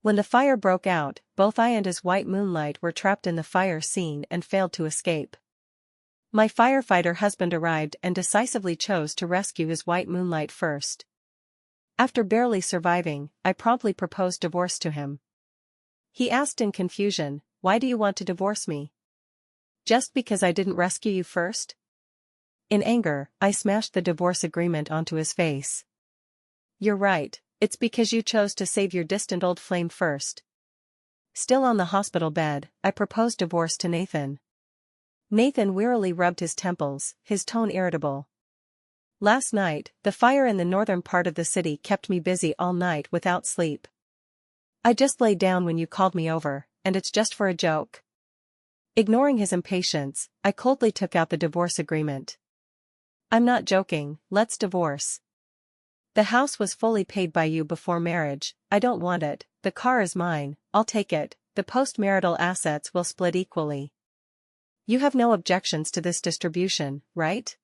When the fire broke out, both I and his white moonlight were trapped in the fire scene and failed to escape. My firefighter husband arrived and decisively chose to rescue his white moonlight first. After barely surviving, I promptly proposed divorce to him. He asked in confusion, "Why do you want to divorce me? Just because I didn't rescue you first?" In anger, I smashed the divorce agreement onto his face. "You're right, it's because you chose to save your distant old flame first." Still on the hospital bed, I proposed divorce to Nathan. Nathan wearily rubbed his temples, his tone irritable. "Last night, the fire in the northern part of the city kept me busy all night without sleep. I just lay down when you called me over, and it's just for a joke." Ignoring his impatience, I coldly took out the divorce agreement. "I'm not joking, let's divorce. The house was fully paid by you before marriage, I don't want it, the car is mine, I'll take it, the post-marital assets will split equally. You have no objections to this distribution, right?"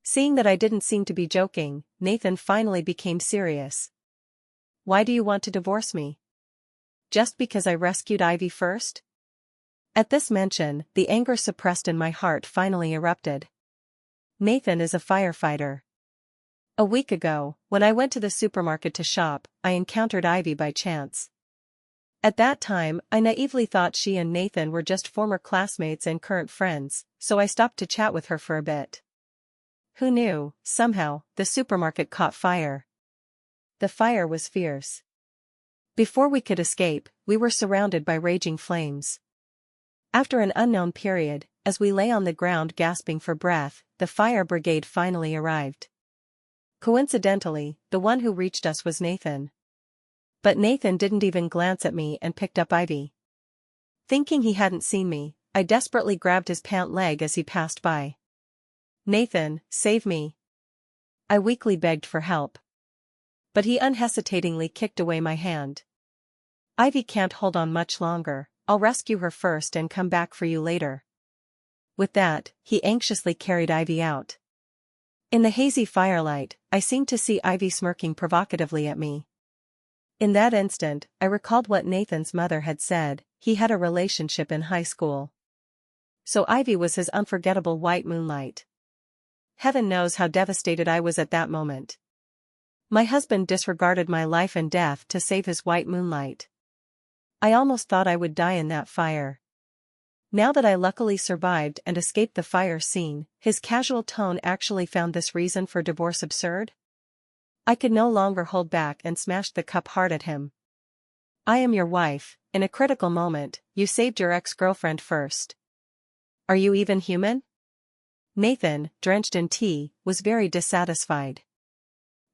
Seeing that I didn't seem to be joking, Nathan finally became serious. "Why do you want to divorce me? Just because I rescued Ivy first?" At this mention, the anger suppressed in my heart finally erupted. Nathan is a firefighter. A week ago, when I went to the supermarket to shop, I encountered Ivy by chance. At that time, I naively thought she and Nathan were just former classmates and current friends, so I stopped to chat with her for a bit. Who knew, somehow, the supermarket caught fire. The fire was fierce. Before we could escape, we were surrounded by raging flames. After an unknown period, as we lay on the ground gasping for breath, the fire brigade finally arrived. Coincidentally, the one who reached us was Nathan. But Nathan didn't even glance at me and picked up Ivy. Thinking he hadn't seen me, I desperately grabbed his pant leg as he passed by. "Nathan, save me." I weakly begged for help. But he unhesitatingly kicked away my hand. "Ivy can't hold on much longer, I'll rescue her first and come back for you later." With that, he anxiously carried Ivy out. In the hazy firelight, I seemed to see Ivy smirking provocatively at me. In that instant, I recalled what Nathan's mother had said, he had a relationship in high school. So Ivy was his unforgettable white moonlight. Heaven knows how devastated I was at that moment. My husband disregarded my life and death to save his white moonlight. I almost thought I would die in that fire. Now that I luckily survived and escaped the fire scene, his casual tone actually found this reason for divorce absurd? I could no longer hold back and smashed the cup hard at him. "I am your wife, in a critical moment, you saved your ex-girlfriend first. Are you even human?" Nathan, drenched in tea, was very dissatisfied.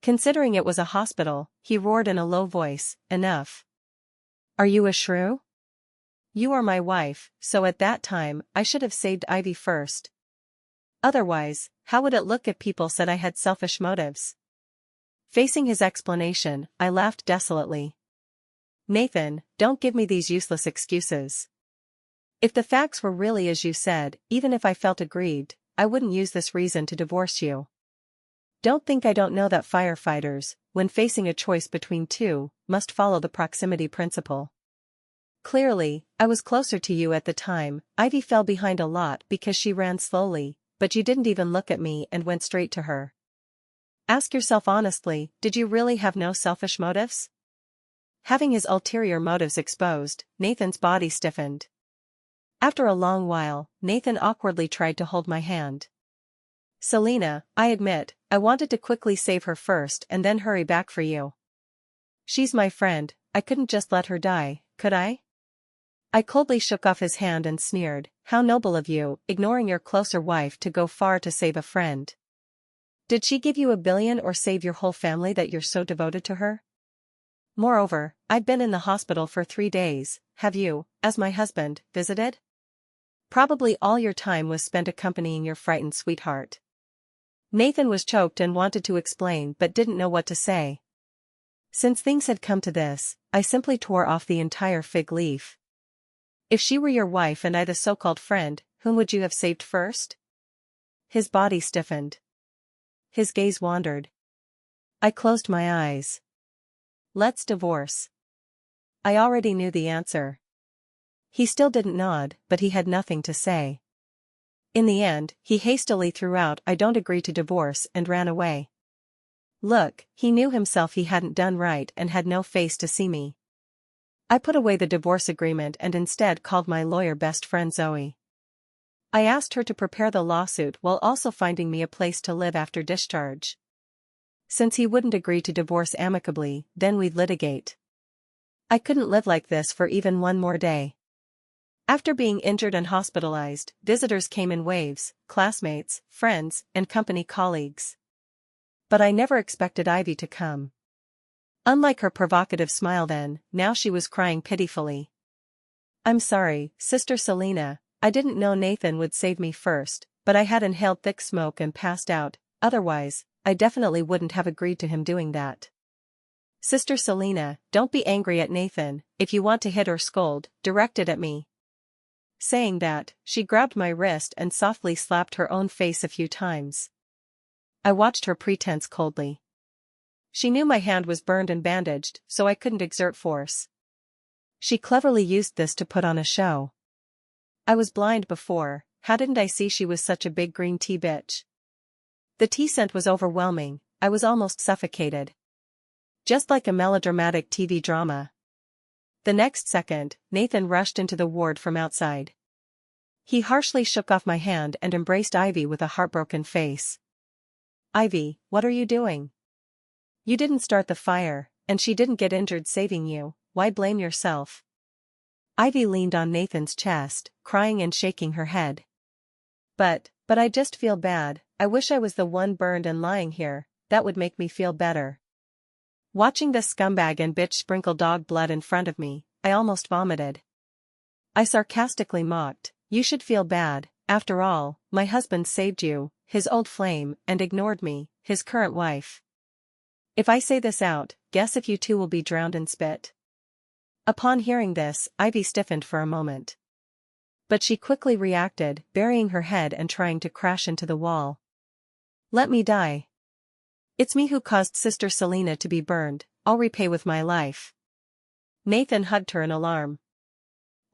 Considering it was a hospital, he roared in a low voice, "Enough. Are you a shrew? You are my wife, so at that time, I should have saved Ivy first. Otherwise, how would it look if people said I had selfish motives?" Facing his explanation, I laughed desolately. "Nathan, don't give me these useless excuses. If the facts were really as you said, even if I felt aggrieved, I wouldn't use this reason to divorce you. Don't think I don't know that firefighters, when facing a choice between two, must follow the proximity principle. Clearly, I was closer to you at the time. Ivy fell behind a lot because she ran slowly, but you didn't even look at me and went straight to her. Ask yourself honestly, did you really have no selfish motives?" Having his ulterior motives exposed, Nathan's body stiffened. After a long while, Nathan awkwardly tried to hold my hand. "Selena, I admit, I wanted to quickly save her first and then hurry back for you. She's my friend, I couldn't just let her die, could I?" I coldly shook off his hand and sneered, "How noble of you, ignoring your closer wife to go far to save a friend. Did she give you $1 billion or save your whole family that you're so devoted to her? Moreover, I've been in the hospital for 3 days, have you, as my husband, visited? Probably all your time was spent accompanying your frightened sweetheart." Nathan was choked and wanted to explain but didn't know what to say. Since things had come to this, I simply tore off the entire fig leaf. "If she were your wife and I the so-called friend, whom would you have saved first?" His body stiffened. His gaze wandered. I closed my eyes. "Let's divorce." I already knew the answer. He still didn't nod, but he had nothing to say. In the end, he hastily threw out "I don't agree to divorce" and ran away. Look, he knew himself he hadn't done right and had no face to see me. I put away the divorce agreement and instead called my lawyer best friend Zoe. I asked her to prepare the lawsuit while also finding me a place to live after discharge. Since he wouldn't agree to divorce amicably, then we'd litigate. I couldn't live like this for even one more day. After being injured and hospitalized, visitors came in waves: classmates, friends, and company colleagues. But I never expected Ivy to come. Unlike her provocative smile then, now she was crying pitifully. "I'm sorry, Sister Selena, I didn't know Nathan would save me first, but I had inhaled thick smoke and passed out, otherwise, I definitely wouldn't have agreed to him doing that. Sister Selena, don't be angry at Nathan. If you want to hit or scold, direct it at me." Saying that, she grabbed my wrist and softly slapped her own face a few times. I watched her pretense coldly. She knew my hand was burned and bandaged, so I couldn't exert force. She cleverly used this to put on a show. I was blind before, how didn't I see she was such a big green tea bitch? The tea scent was overwhelming, I was almost suffocated. Just like a melodramatic TV drama. The next second, Nathan rushed into the ward from outside. He harshly shook off my hand and embraced Ivy with a heartbroken face. "Ivy, what are you doing? You didn't start the fire, and she didn't get injured saving you, why blame yourself?" Ivy leaned on Nathan's chest, crying and shaking her head. But I just feel bad. I wish I was the one burned and lying here, that would make me feel better." Watching this scumbag and bitch sprinkle dog blood in front of me, I almost vomited. I sarcastically mocked, "You should feel bad, after all, my husband saved you, his old flame, and ignored me, his current wife. If I say this out, guess if you two will be drowned in spit." Upon hearing this, Ivy stiffened for a moment. But she quickly reacted, burying her head and trying to crash into the wall. "Let me die. It's me who caused Sister Selena to be burned, I'll repay with my life." Nathan hugged her in alarm.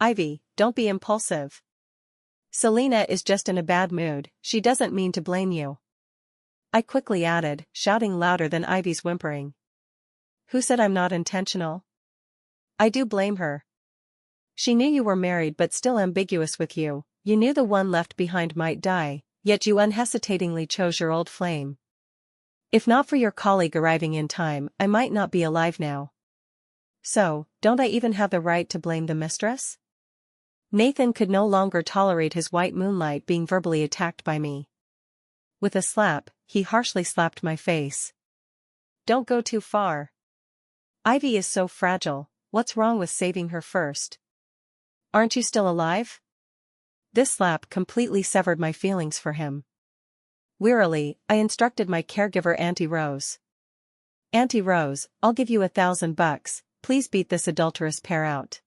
"Ivy, don't be impulsive. Selena is just in a bad mood, she doesn't mean to blame you." I quickly added, shouting louder than Ivy's whimpering. "Who said I'm not intentional? I do blame her. She knew you were married but still ambiguous with you, you knew the one left behind might die, yet you unhesitatingly chose your old flame. If not for your colleague arriving in time, I might not be alive now. So, don't I even have the right to blame the mistress?" Nathan could no longer tolerate his white moonlight being verbally attacked by me. With a slap, he harshly slapped my face. "Don't go too far. Ivy is so fragile, what's wrong with saving her first? Aren't you still alive?" This slap completely severed my feelings for him. Wearily, I instructed my caregiver Auntie Rose. "Auntie Rose, I'll give you $1,000, please beat this adulterous pair out."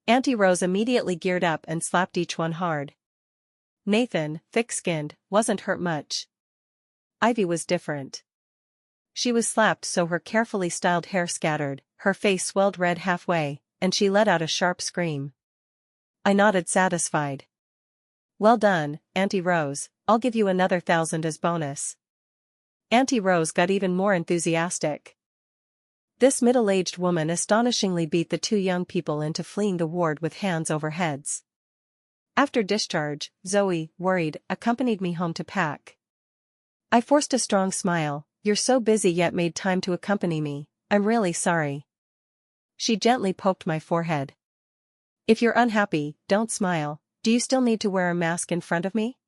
Auntie Rose immediately geared up and slapped each one hard. Nathan, thick-skinned, wasn't hurt much. Ivy was different. She was slapped so her carefully styled hair scattered, her face swelled red halfway, and she let out a sharp scream. I nodded satisfied. "Well done, Auntie Rose, I'll give you another 1,000 as bonus." Auntie Rose got even more enthusiastic. This middle-aged woman astonishingly beat the two young people into fleeing the ward with hands over heads. After discharge, Zoe, worried, accompanied me home to pack. I forced a strong smile. "You're so busy yet made time to accompany me, I'm really sorry." She gently poked my forehead. "If you're unhappy, don't smile. Do you still need to wear a mask in front of me?"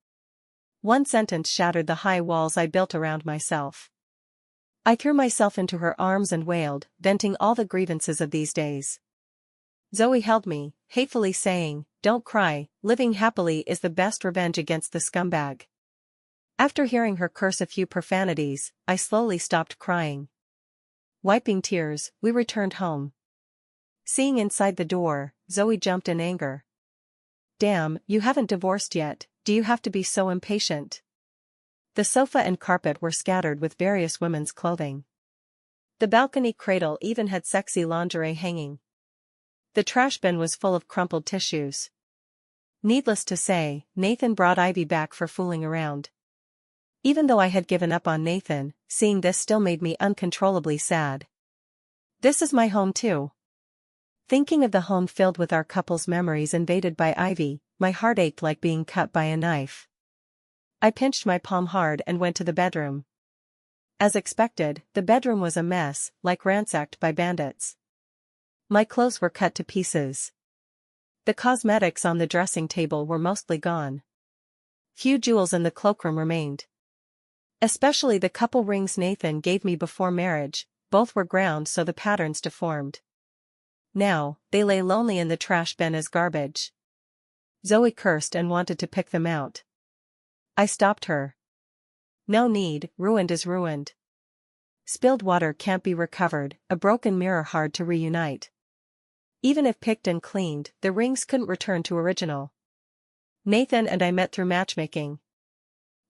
One sentence shattered the high walls I built around myself. I threw myself into her arms and wailed, venting all the grievances of these days. Zoe held me, hatefully saying, "Don't cry, living happily is the best revenge against the scumbag." After hearing her curse a few profanities, I slowly stopped crying. Wiping tears, we returned home. Seeing inside the door, Zoe jumped in anger. "Damn, you haven't divorced yet, do you have to be so impatient?" The sofa and carpet were scattered with various women's clothing. The balcony cradle even had sexy lingerie hanging. The trash bin was full of crumpled tissues. Needless to say, Nathan brought Ivy back for fooling around. Even though I had given up on Nathan, seeing this still made me uncontrollably sad. This is my home too. Thinking of the home filled with our couple's memories invaded by Ivy, my heart ached like being cut by a knife. I pinched my palm hard and went to the bedroom. As expected, the bedroom was a mess, like ransacked by bandits. My clothes were cut to pieces. The cosmetics on the dressing table were mostly gone. Few jewels in the cloakroom remained. Especially the couple rings Nathan gave me before marriage, both were ground so the patterns deformed. Now, they lay lonely in the trash bin as garbage. Zoe cursed and wanted to pick them out. I stopped her. No need, ruined is ruined. Spilled water can't be recovered, a broken mirror hard to reunite. Even if picked and cleaned, the rings couldn't return to original. Nathan and I met through matchmaking.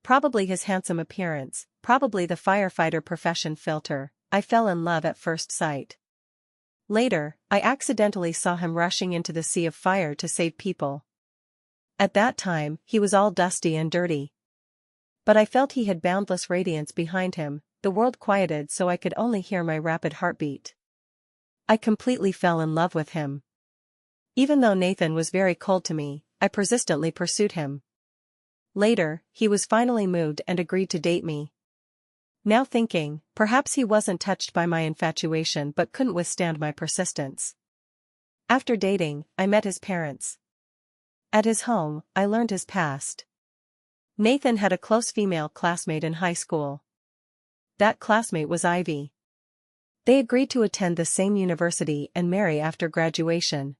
Probably his handsome appearance, probably the firefighter profession filter, I fell in love at first sight. Later, I accidentally saw him rushing into the sea of fire to save people. At that time, he was all dusty and dirty. But I felt he had boundless radiance behind him, the world quieted so I could only hear my rapid heartbeat. I completely fell in love with him. Even though Nathan was very cold to me, I persistently pursued him. Later, he was finally moved and agreed to date me. Now thinking, perhaps he wasn't touched by my infatuation but couldn't withstand my persistence. After dating, I met his parents. At his home, I learned his past. Nathan had a close female classmate in high school. That classmate was Ivy. They agreed to attend the same university and marry after graduation.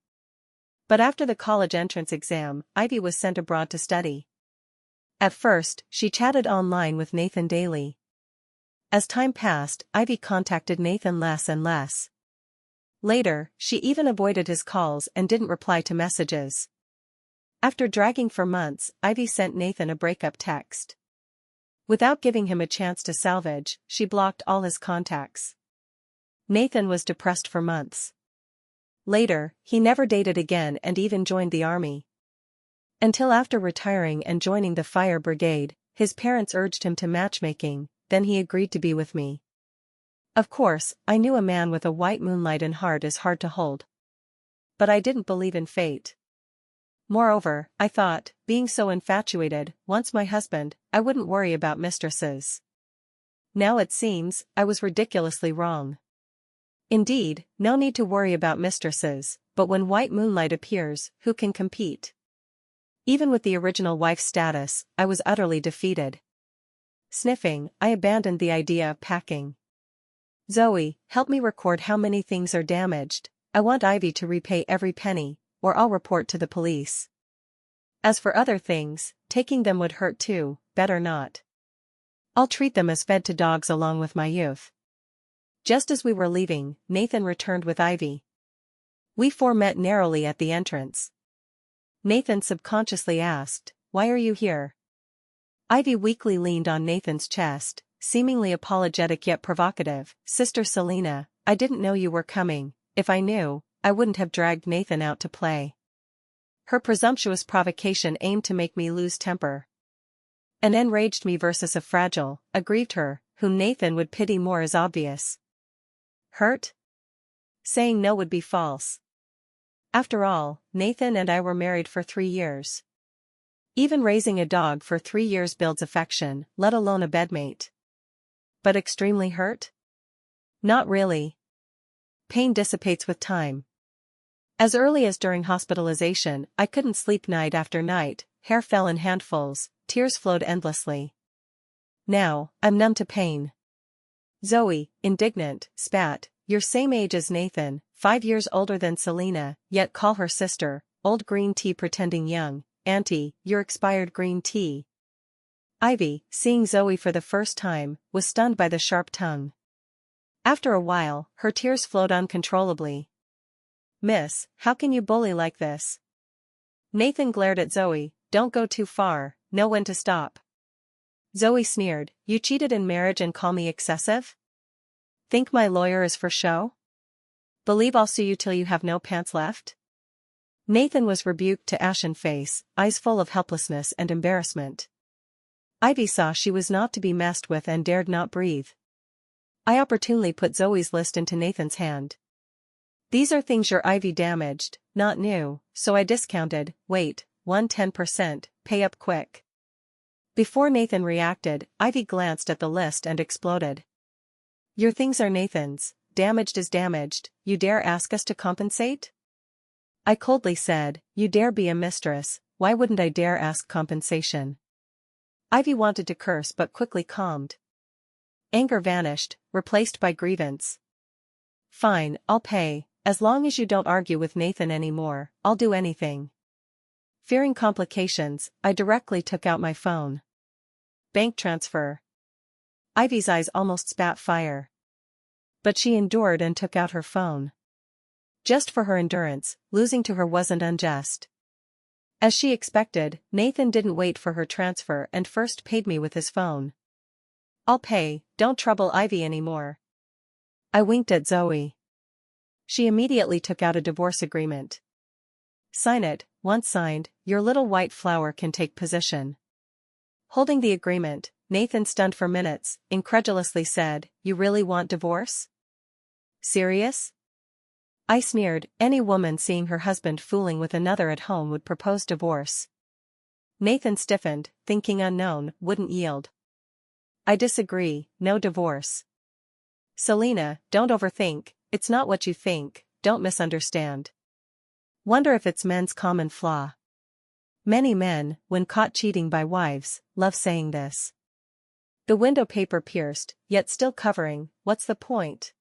But after the college entrance exam, Ivy was sent abroad to study. At first, she chatted online with Nathan daily. As time passed, Ivy contacted Nathan less and less. Later, she even avoided his calls and didn't reply to messages. After dragging for months, Ivy sent Nathan a breakup text. Without giving him a chance to salvage, she blocked all his contacts. Nathan was depressed for months. Later, he never dated again and even joined the army. Until after retiring and joining the fire brigade, his parents urged him to matchmaking, then he agreed to be with me. Of course, I knew a man with a white moonlight and heart is hard to hold. But I didn't believe in fate. Moreover, I thought, being so infatuated, once my husband, I wouldn't worry about mistresses. Now it seems, I was ridiculously wrong. Indeed, no need to worry about mistresses, but when white moonlight appears, who can compete? Even with the original wife status, I was utterly defeated. Sniffing, I abandoned the idea of packing. Zoe, help me record how many things are damaged. I want Ivy to repay every penny, or I'll report to the police. As for other things, taking them would hurt too, better not. I'll treat them as fed to dogs along with my youth. Just as we were leaving, Nathan returned with Ivy. We four met narrowly at the entrance. Nathan subconsciously asked, "Why are you here?" Ivy weakly leaned on Nathan's chest, seemingly apologetic yet provocative. "Sister Selena, I didn't know you were coming. If I knew, I wouldn't have dragged Nathan out to play." Her presumptuous provocation aimed to make me lose temper. An enraged me versus a fragile, aggrieved her, whom Nathan would pity more is obvious. Hurt? Saying no would be false. After all, Nathan and I were married for 3 years. Even raising a dog for 3 years builds affection, let alone a bedmate. But extremely hurt? Not really. Pain dissipates with time. As early as during hospitalization, I couldn't sleep night after night, hair fell in handfuls, tears flowed endlessly. Now, I'm numb to pain. Zoe, indignant, spat, "You're same age as Nathan, 5 years older than Selena, yet call her sister, old green tea pretending young, auntie, you're expired green tea." Ivy, seeing Zoe for the first time, was stunned by the sharp tongue. After a while, her tears flowed uncontrollably. "Miss, how can you bully like this?" Nathan glared at Zoe, "Don't go too far, know when to stop." Zoe sneered, "You cheated in marriage and call me excessive? Think my lawyer is for show?" Believe I'll sue you till you have no pants left? Nathan was rebuked to ashen face, eyes full of helplessness and embarrassment. Ivy saw she was not to be messed with and dared not breathe. I opportunely put Zoe's list into Nathan's hand. These are things your Ivy damaged, not new, so I discounted. Wait, 110%, pay up quick. Before Nathan reacted, Ivy glanced at the list and exploded. Your things are Nathan's, damaged is damaged, you dare ask us to compensate? I coldly said, you dare be a mistress, why wouldn't I dare ask compensation? Ivy wanted to curse but quickly calmed. Anger vanished, replaced by grievance. Fine, I'll pay, as long as you don't argue with Nathan anymore, I'll do anything. Fearing complications, I directly took out my phone. Bank transfer. Ivy's eyes almost spat fire. But she endured and took out her phone. Just for her endurance, losing to her wasn't unjust. As she expected, Nathan didn't wait for her transfer and first paid me with his phone. I'll pay, don't trouble Ivy anymore. I winked at Zoe. She immediately took out a divorce agreement. Sign it, once signed, your little white flower can take possession. Holding the agreement, Nathan, stunned for minutes, incredulously said, you really want divorce? Serious? I sneered, any woman seeing her husband fooling with another at home would propose divorce. Nathan stiffened, thinking unknown wouldn't yield. I disagree, no divorce. Selena, don't overthink, it's not what you think, don't misunderstand. Wonder if it's men's common flaw. Many men, when caught cheating by wives, love saying this. The window paper pierced, yet still covering, what's the point?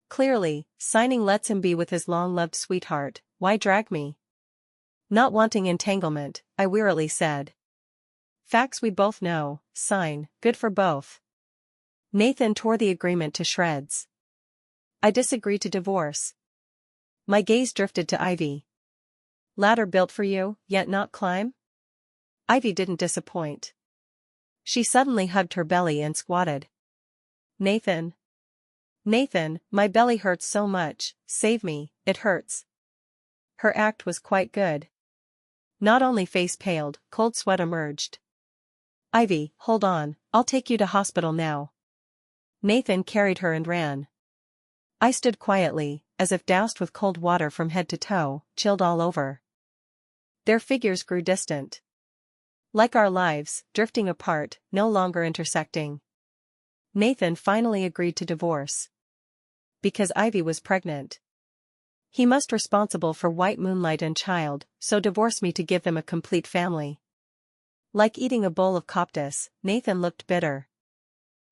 Clearly, signing lets him be with his long-loved sweetheart, why drag me? Not wanting entanglement, I wearily said. Facts we both know, sign, good for both. Nathan tore the agreement to shreds. I disagree to divorce. My gaze drifted to Ivy. Ladder built for you, yet not climb? Ivy didn't disappoint. She suddenly hugged her belly and squatted. Nathan. Nathan, my belly hurts so much, save me, it hurts. Her act was quite good. Not only face paled, cold sweat emerged. Ivy, hold on, I'll take you to hospital now. Nathan carried her and ran. I stood quietly, as if doused with cold water from head to toe, chilled all over. Their figures grew distant. Like our lives, drifting apart, no longer intersecting. Nathan finally agreed to divorce. Because Ivy was pregnant. He must be responsible for white moonlight and child, so divorce me to give them a complete family. Like eating a bowl of coptis, Nathan looked bitter.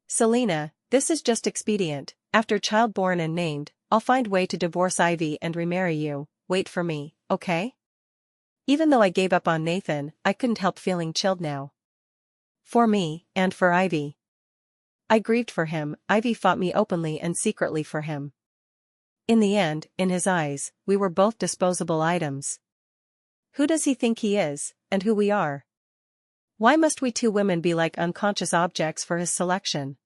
Selena, this is just expedient, after child born and named, I'll find way to divorce Ivy and remarry you, wait for me, okay? Even though I gave up on Nathan, I couldn't help feeling chilled now. For me, and for Ivy. I grieved for him, Ivy fought me openly and secretly for him. In the end, in his eyes, we were both disposable items. Who does he think he is, and who we are? Why must we two women be like unconscious objects for his selection?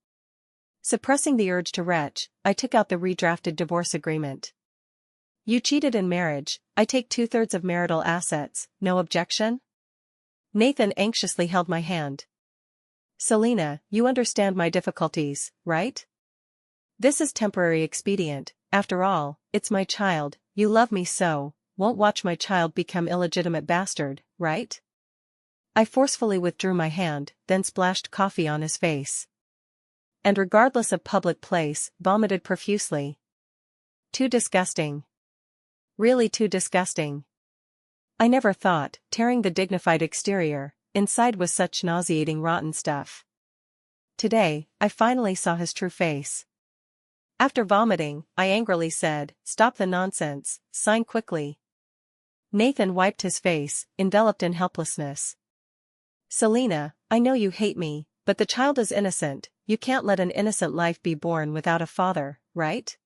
Suppressing the urge to retch, I took out the redrafted divorce agreement. You cheated in marriage, I take 2/3 of marital assets, no objection? Nathan anxiously held my hand. Selena, you understand my difficulties, right? This is temporary expedient, after all, it's my child, you love me so, won't watch my child become illegitimate bastard, right? I forcefully withdrew my hand, then splashed coffee on his face. And regardless of public place, vomited profusely. Too disgusting. Really too disgusting. I never thought, tearing the dignified exterior, inside was such nauseating rotten stuff. Today, I finally saw his true face. After vomiting, I angrily said, stop the nonsense, sign quickly. Nathan wiped his face, enveloped in helplessness. Selena, I know you hate me, but the child is innocent, you can't let an innocent life be born without a father, right?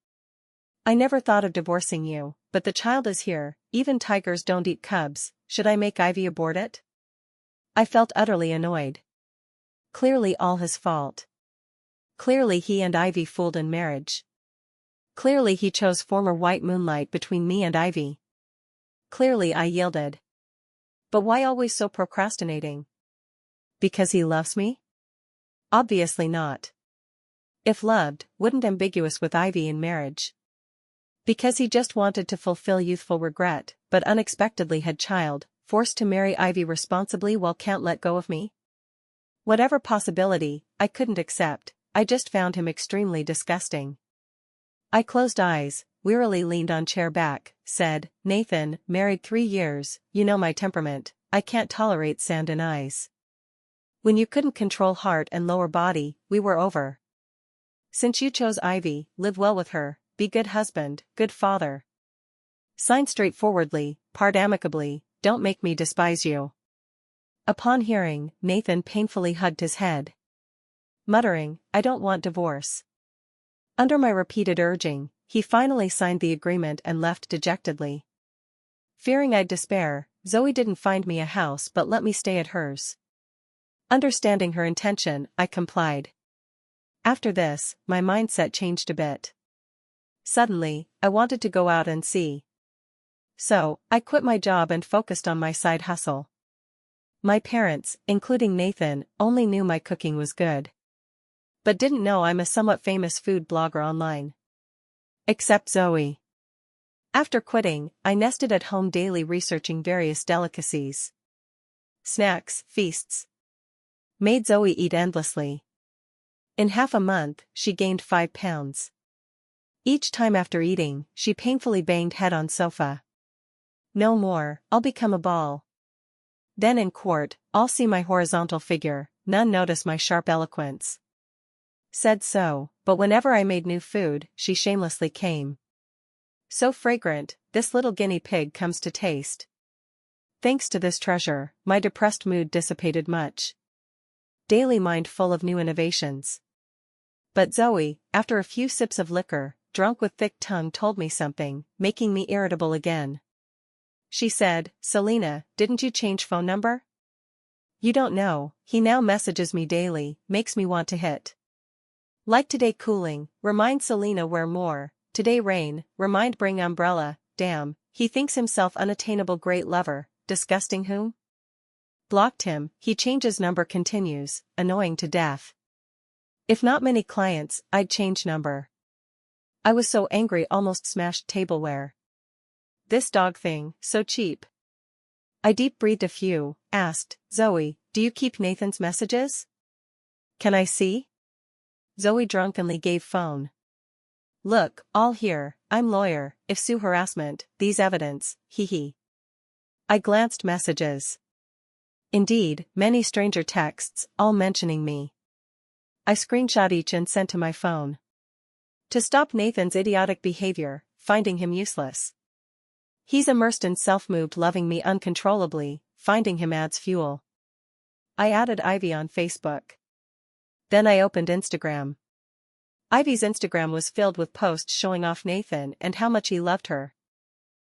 I never thought of divorcing you, but the child is here, even tigers don't eat cubs, should I make Ivy abort it? I felt utterly annoyed. Clearly all his fault. Clearly he and Ivy fooled in marriage. Clearly he chose former white moonlight between me and Ivy. Clearly I yielded. But why always so procrastinating? Because he loves me? Obviously not. If loved, wouldn't ambiguous with Ivy in marriage. Because he just wanted to fulfill youthful regret, but unexpectedly had child, forced to marry Ivy responsibly while can't let go of me? Whatever possibility, I couldn't accept, I just found him extremely disgusting. I closed eyes, wearily leaned on chair back, said, Nathan, married 3 years, you know my temperament, I can't tolerate sand in eyes. When you couldn't control heart and lower body, we were over. Since you chose Ivy, live well with her, be good husband, good father. Sign straightforwardly, part amicably, don't make me despise you. Upon hearing, Nathan painfully hugged his head. Muttering, I don't want divorce. Under my repeated urging, he finally signed the agreement and left dejectedly. Fearing I'd despair, Zoe didn't find me a house but let me stay at hers. Understanding her intention, I complied. After this, my mindset changed a bit. Suddenly, I wanted to go out and see. So, I quit my job and focused on my side hustle. My parents, including Nathan, only knew my cooking was good. But didn't know I'm a somewhat famous food blogger online. Except Zoe. After quitting, I nested at home daily researching various delicacies. Snacks, feasts. Made Zoe eat endlessly. In half a month, she gained 5 pounds. Each time after eating, she painfully banged head on sofa. No more, I'll become a ball. Then in court, all see my horizontal figure, none notice my sharp eloquence. Said so, but whenever I made new food, she shamelessly came. So fragrant, this little guinea pig comes to taste. Thanks to this treasure, my depressed mood dissipated much. Daily mind full of new innovations. But Zoe, after a few sips of liquor, drunk with thick tongue told me something, making me irritable again. She said, Selena, didn't you change phone number? You don't know, he now messages me daily, makes me want to hit. Like today cooling, remind Selena wear more, today rain, remind bring umbrella, damn, he thinks himself unattainable great lover, disgusting whom? Blocked him, he changes number continues, annoying to death. If not many clients, I'd change number. I was so angry almost smashed tableware. This dog thing, so cheap. I deep breathed a few, asked, Zoe, do you keep Nathan's messages? Can I see? Zoe drunkenly gave phone. Look, all here, I'm lawyer, if sue harassment, these evidence, hee. I glanced messages. Indeed, many stranger texts, all mentioning me. I screenshot each and sent to my phone. To stop Nathan's idiotic behavior, finding him useless. He's immersed in self-moved loving me uncontrollably, finding him adds fuel. I added Ivy on Facebook. Then I opened Instagram. Ivy's Instagram was filled with posts showing off Nathan and how much he loved her.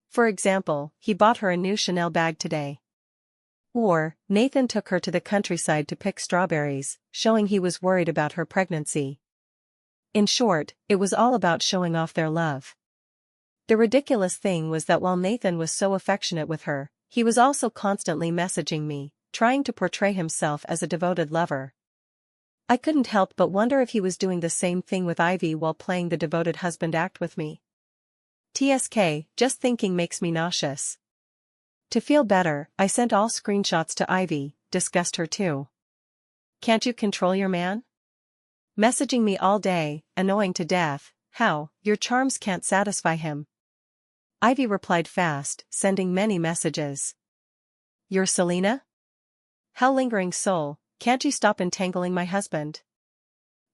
For example, he bought her a new Chanel bag today. Or, Nathan took her to the countryside to pick strawberries, showing he was worried about her pregnancy. In short, it was all about showing off their love. The ridiculous thing was that while Nathan was so affectionate with her, he was also constantly messaging me, trying to portray himself as a devoted lover. I couldn't help but wonder if he was doing the same thing with Ivy while playing the devoted husband act with me. TSK, just thinking makes me nauseous. To feel better, I sent all screenshots to Ivy, discussed her too. Can't you control your man? Messaging me all day, annoying to death, how, your charms can't satisfy him. Ivy replied fast, sending many messages. You're Selena? How lingering soul, can't you stop entangling my husband?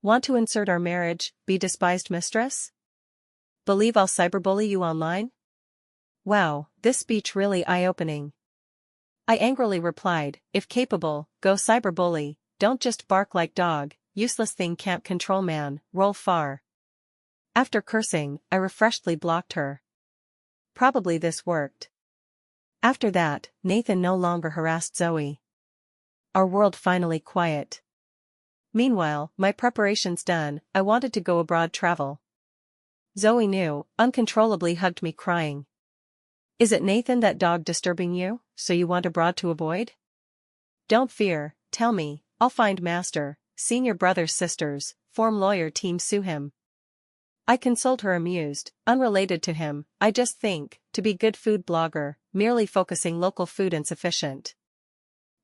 Want to insert our marriage, be despised mistress? Believe I'll cyberbully you online? Wow, this speech really eye-opening. I angrily replied, if capable, go cyberbully, don't just bark like dog, useless thing can't control man, roll far. After cursing, I refreshedly blocked her. Probably this worked. After that, Nathan no longer harassed Zoe. Our world finally quiet. Meanwhile, my preparations done, I wanted to go abroad travel. Zoe knew, uncontrollably hugged me crying. Is it Nathan that dog disturbing you, so you want abroad to avoid? Don't fear, tell me, I'll find master, senior brothers sisters, form lawyer team sue him. I consoled her amused, unrelated to him, I just think, to be good food blogger, merely focusing local food insufficient.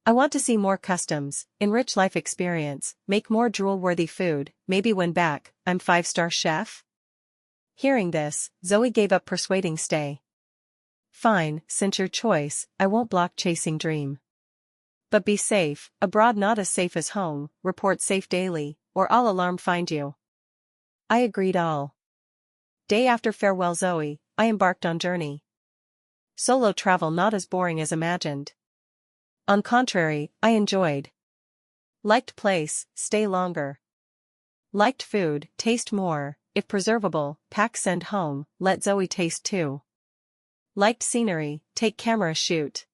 I want to see more customs, enrich life experience, make more drool-worthy food, maybe when back, I'm 5-star chef? Hearing this, Zoe gave up persuading stay. Fine, since your choice, I won't block chasing dream. But be safe, abroad not as safe as home, report safe daily, or I'll alarm find you. I agreed all. Day after farewell Zoe, I embarked on journey. Solo travel not as boring as imagined. On contrary, I enjoyed. Liked place, stay longer. Liked food, taste more, if preservable, pack send home, let Zoe taste too. Liked scenery, take camera shoot.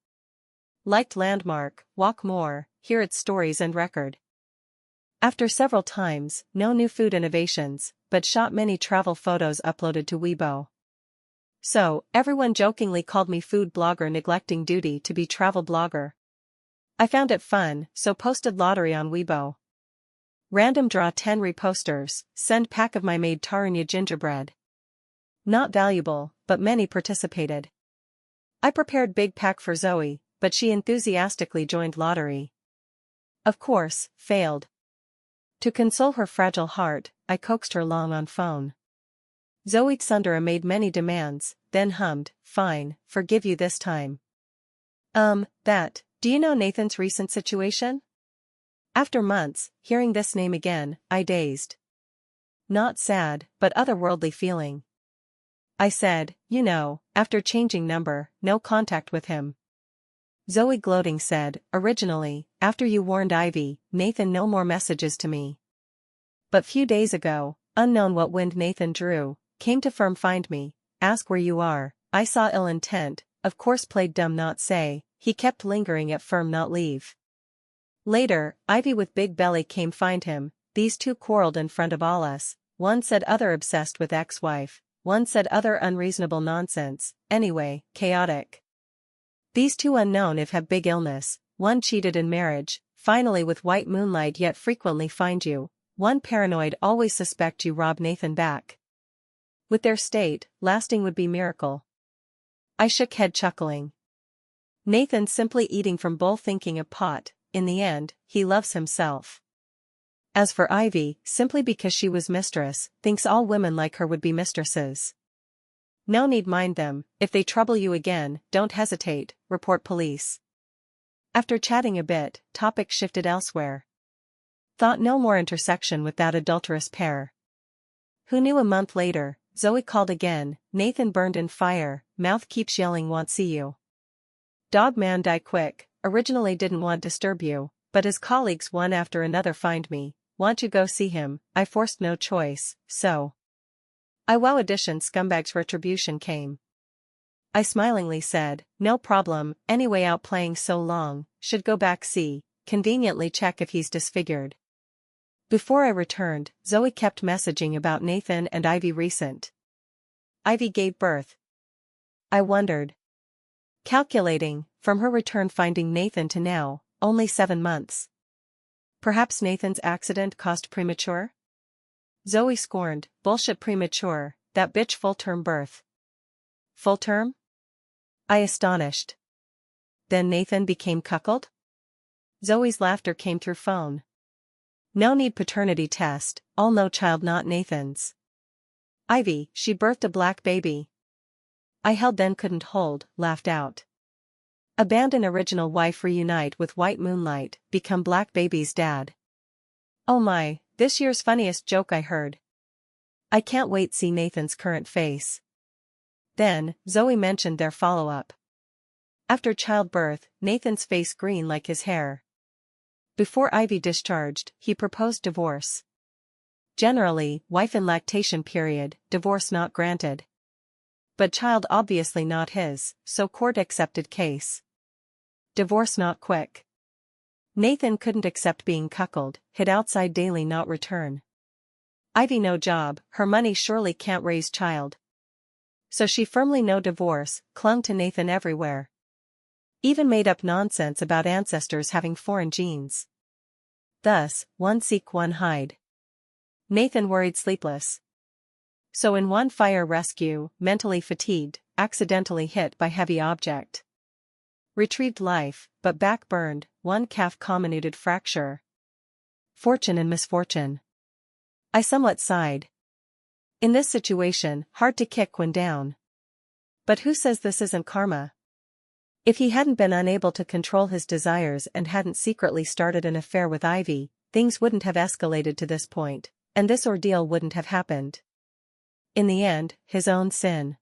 Liked landmark, walk more, hear its stories and record. After several times, no new food innovations, but shot many travel photos uploaded to Weibo. So, everyone jokingly called me food blogger neglecting duty to be travel blogger. I found it fun, so posted lottery on Weibo. Random draw 10 reposters, send pack of my made Tarunya gingerbread. Not valuable, but many participated. I prepared big pack for Zoe, but she enthusiastically joined lottery. Of course, failed. To console her fragile heart, I coaxed her long on phone. Zoe Tsundera made many demands, then hummed, fine, forgive you this time. Do you know Nathan's recent situation? After months, hearing this name again, I dazed. Not sad, but otherworldly feeling. I said, you know, after changing number, no contact with him. Zoe gloating said, originally, after you warned Ivy, Nathan no more messages to me. But few days ago, unknown what wind Nathan drew, came to firm find me, ask where you are, I saw ill intent, of course played dumb not say, he kept lingering at firm not leave. Later, Ivy with big belly came find him, these two quarreled in front of all us, one said other obsessed with ex-wife, one said other unreasonable nonsense, anyway, chaotic. These two unknown if have big illness, one cheated in marriage, finally with white moonlight yet frequently find you, one paranoid always suspect you rob Nathan back. With their state, lasting would be miracle. I shook head chuckling. Nathan simply eating from bowl thinking a pot, in the end, he loves himself. As for Ivy, simply because she was mistress, thinks all women like her would be mistresses. No need mind them, if they trouble you again, don't hesitate, report police. After chatting a bit, topic shifted elsewhere. Thought no more intersection with that adulterous pair. Who knew a month later, Zoe called again, Nathan burned in fire, mouth keeps yelling want see you. Dog man die quick, originally didn't want disturb you, but his colleagues one after another find me, want you go see him, I forced no choice, so. I wow edition scumbag's retribution came. I smilingly said, no problem, anyway out playing so long, should go back see, conveniently check if he's disfigured. Before I returned, Zoe kept messaging about Nathan and Ivy recent. Ivy gave birth. I wondered. Calculating, from her return finding Nathan to now, only 7 months. Perhaps Nathan's accident caused premature? Zoe scorned, bullshit premature, that bitch full-term birth. Full-term? I astonished. Then Nathan became cuckold? Zoe's laughter came through phone. No need paternity test, all no child not Nathan's. Ivy, she birthed a black baby. I held then couldn't hold, laughed out. Abandon original wife reunite with white moonlight, become black baby's dad. Oh my, this year's funniest joke I heard. I can't wait see Nathan's current face. Then, Zoe mentioned their follow-up. After childbirth, Nathan's face green like his hair. Before Ivy discharged, he proposed divorce. Generally, wife in lactation period, divorce not granted. But child obviously not his, so court accepted case. Divorce not quick. Nathan couldn't accept being cuckolded, hid outside daily not return. Ivy no job, her money surely can't raise child. So she firmly no divorce, clung to Nathan everywhere. Even made up nonsense about ancestors having foreign genes. Thus, one seek one hide. Nathan worried sleepless. So in one fire rescue, mentally fatigued, accidentally hit by heavy object. Retrieved life, but back burned, one calf comminuted fracture. Fortune and misfortune. I somewhat sighed. In this situation, hard to kick when down. But who says this isn't karma? If he hadn't been unable to control his desires and hadn't secretly started an affair with Ivy, things wouldn't have escalated to this point, and this ordeal wouldn't have happened. In the end, his own sin.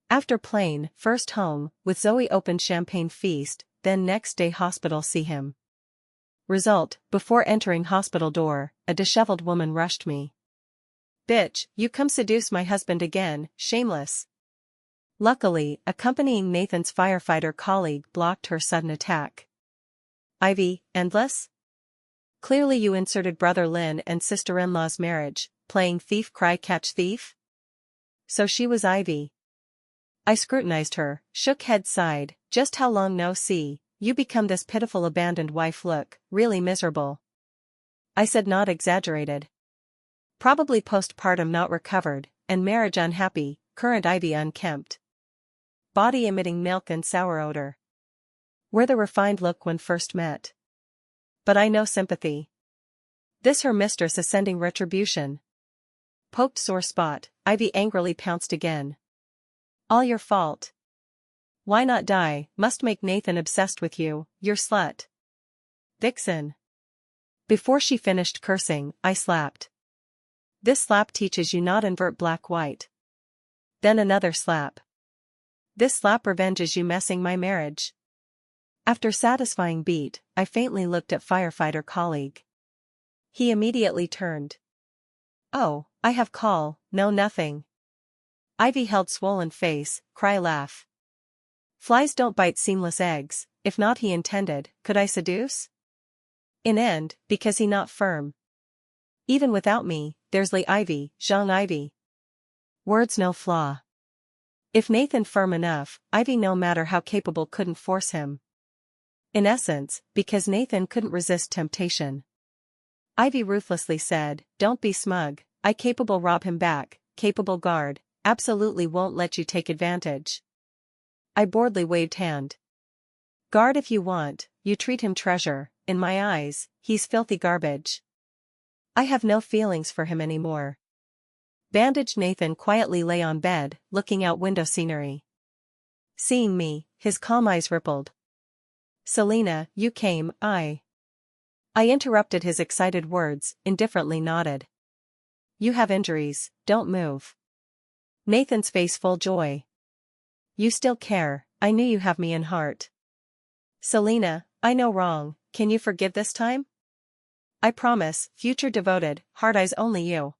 After plane, first home, with Zoe opened champagne feast, then next day hospital see him. Result, before entering hospital door, a disheveled woman rushed me. Bitch, you come seduce my husband again, shameless. Luckily, accompanying Nathan's firefighter colleague blocked her sudden attack. Ivy, endless? Clearly you inserted brother Lynn and sister-in-law's marriage, playing thief cry catch thief? So she was Ivy. I scrutinized her, shook head sighed, just how long no see, you become this pitiful abandoned wife look, really miserable. I said not exaggerated. Probably postpartum not recovered, and marriage unhappy, current Ivy unkempt. Body emitting milk and sour odor. Where the refined look when first met. But I no sympathy. This her mistress ascending retribution. Poked sore spot, Ivy angrily pounced again. All your fault. Why not die, must make Nathan obsessed with you, you're slut. Vixen. Before she finished cursing, I slapped. This slap teaches you not invert black-white. Then another slap. This slap revenges you messing my marriage. After satisfying beat, I faintly looked at firefighter colleague. He immediately turned. Oh, I have call, no nothing. Ivy held swollen face, cry laugh. Flies don't bite seamless eggs, if not he intended, could I seduce? In end, because he not firm. Even without me, there's Lee Ivy, Zhang Ivy. Words no flaw. If Nathan firm enough, Ivy no matter how capable couldn't force him. In essence, because Nathan couldn't resist temptation. Ivy ruthlessly said, don't be smug, I capable rob him back, capable guard, absolutely won't let you take advantage. I boredly waved hand. Guard if you want, you treat him treasure, in my eyes, he's filthy garbage. I have no feelings for him anymore. Bandaged Nathan quietly lay on bed, looking out window scenery. Seeing me, his calm eyes rippled. Selena, you came, I interrupted his excited words, indifferently nodded. You have injuries, don't move. Nathan's face full joy. You still care, I knew you have me in heart. Selena, I know wrong, can you forgive this time? I promise, future devoted, hard eyes only you.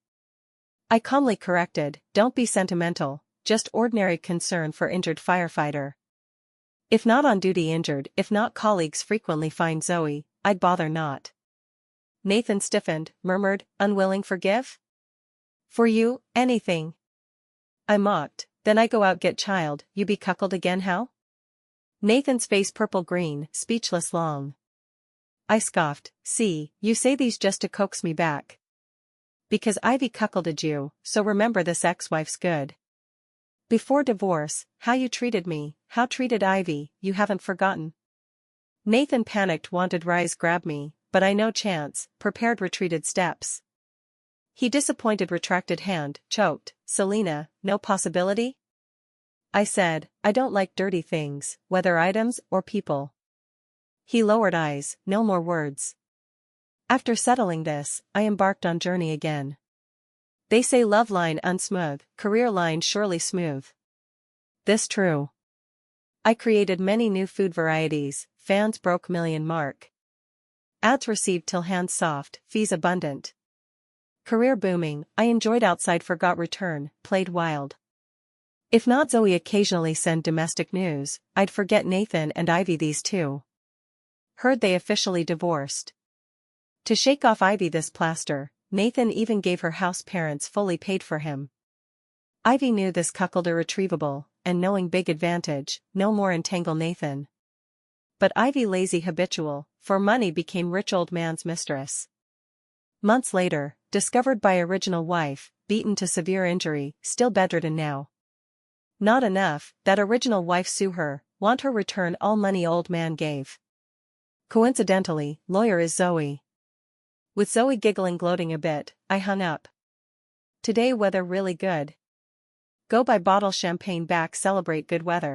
I calmly corrected, don't be sentimental, just ordinary concern for injured firefighter. If not on duty injured, if not colleagues frequently find Zoe, I'd bother not. Nathan stiffened, murmured, unwilling forgive? For you, anything. I mocked, then I go out get child, you be cuckold again how? Nathan's face purple-green, speechless long. I scoffed, see, you say these just to coax me back. Because Ivy cuckolded you, so remember this ex-wife's good. Before divorce, how you treated me, how treated Ivy, you haven't forgotten. Nathan panicked wanted rise grab me, but I no chance, prepared retreated steps. He disappointed retracted hand, choked, Selena, no possibility? I said, I don't like dirty things, whether items or people. He lowered eyes, no more words. After settling this, I embarked on journey again. They say love line unsmooth, career line surely smooth. This true. I created many new food varieties, fans broke million mark. Ads received till hands soft, fees abundant. Career booming, I enjoyed outside forgot return, played wild. If not Zoe occasionally send domestic news, I'd forget Nathan and Ivy these two. Heard they officially divorced. To shake off Ivy this plaster, Nathan even gave her house parents fully paid for him. Ivy knew this cuckold irretrievable, and knowing big advantage, no more entangle Nathan. But Ivy lazy habitual, for money became rich old man's mistress. Months later, discovered by original wife, beaten to severe injury, still bedridden now. Not enough, that original wife sue her, want her return all money old man gave. Coincidentally, lawyer is Zoe. With Zoe giggling gloating a bit, I hung up. Today weather really good. Go buy bottle champagne back celebrate good weather.